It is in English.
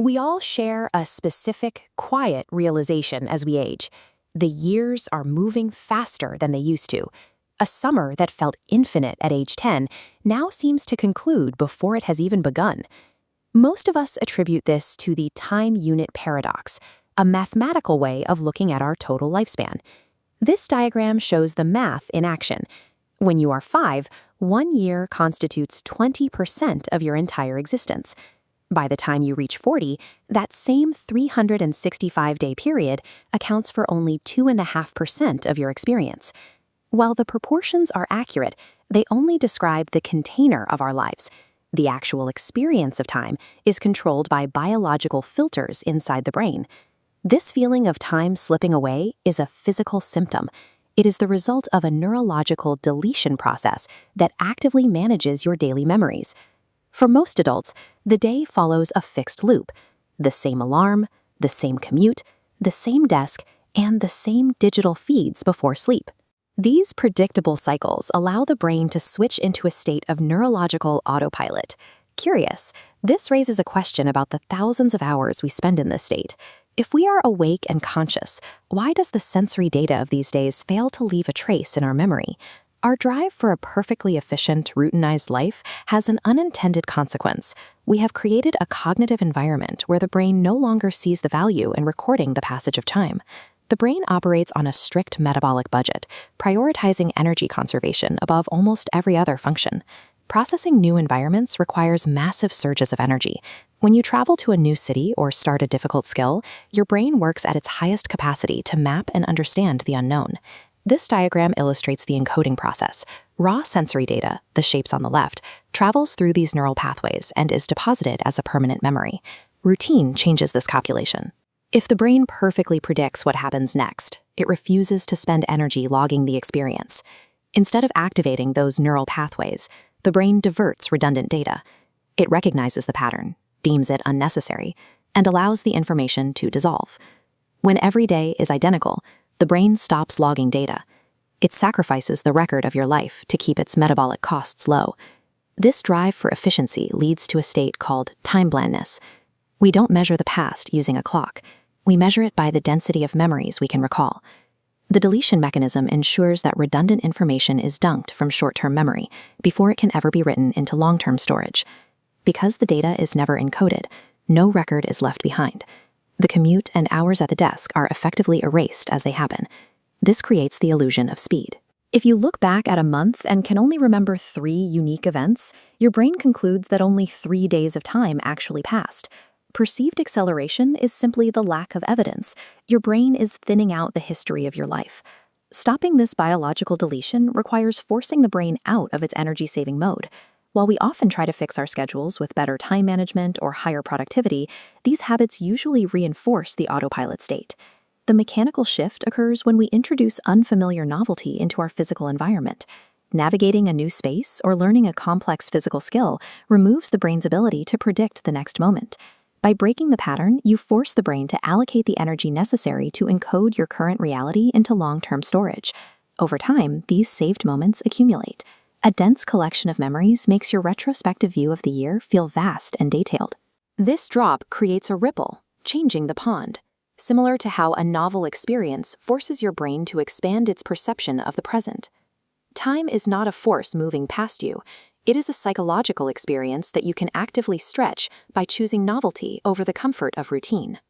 We all share a specific, quiet realization as we age. The years are moving faster than they used to. A summer that felt infinite at age 10 now seems to conclude before it has even begun. Most of us attribute this to the time unit paradox, a mathematical way of looking at our total lifespan. This diagram shows the math in action. When you are 5, 1 year constitutes 20% of your entire existence. By the time you reach 40, that same 365-day period accounts for only 2.5% of your experience. While the proportions are accurate, they only describe the container of our lives. The actual experience of time is controlled by biological filters inside the brain. This feeling of time slipping away is a physical symptom. It is the result of a neurological deletion process that actively manages your daily memories. For most adults, the day follows a fixed loop: the same alarm, the same commute, the same desk, and the same digital feeds before sleep. These predictable cycles allow the brain to switch into a state of neurological autopilot. Curious, this raises a question about the thousands of hours we spend in this state. If we are awake and conscious, why does the sensory data of these days fail to leave a trace in our memory? Our drive for a perfectly efficient, routinized life has an unintended consequence. We have created a cognitive environment where the brain no longer sees the value in recording the passage of time. The brain operates on a strict metabolic budget, prioritizing energy conservation above almost every other function. Processing new environments requires massive surges of energy. When you travel to a new city or start a difficult skill, your brain works at its highest capacity to map and understand the unknown. This diagram illustrates the encoding process. Raw sensory data, the shapes on the left, travels through these neural pathways and is deposited as a permanent memory. Routine changes this calculation. If the brain perfectly predicts what happens next, it refuses to spend energy logging the experience. Instead of activating those neural pathways, the brain diverts redundant data. It recognizes the pattern, deems it unnecessary, and allows the information to dissolve. When every day is identical, the brain stops logging data. It sacrifices the record of your life to keep its metabolic costs low. This drive for efficiency leads to a state called time blindness. We don't measure the past using a clock. We measure it by the density of memories we can recall. The deletion mechanism ensures that redundant information is dunked from short-term memory before it can ever be written into long-term storage. Because the data is never encoded, no record is left behind. The commute and hours at the desk are effectively erased as they happen. This creates the illusion of speed. If you look back at a month and can only remember 3 unique events, your brain concludes that only 3 days of time actually passed. Perceived acceleration is simply the lack of evidence. Your brain is thinning out the history of your life. Stopping this biological deletion requires forcing the brain out of its energy-saving mode. While we often try to fix our schedules with better time management or higher productivity, these habits usually reinforce the autopilot state. The mechanical shift occurs when we introduce unfamiliar novelty into our physical environment. Navigating a new space or learning a complex physical skill removes the brain's ability to predict the next moment. By breaking the pattern, you force the brain to allocate the energy necessary to encode your current reality into long-term storage. Over time, these saved moments accumulate. A dense collection of memories makes your retrospective view of the year feel vast and detailed. This drop creates a ripple, changing the pond, similar to how a novel experience forces your brain to expand its perception of the present. Time is not a force moving past you. It is a psychological experience that you can actively stretch by choosing novelty over the comfort of routine.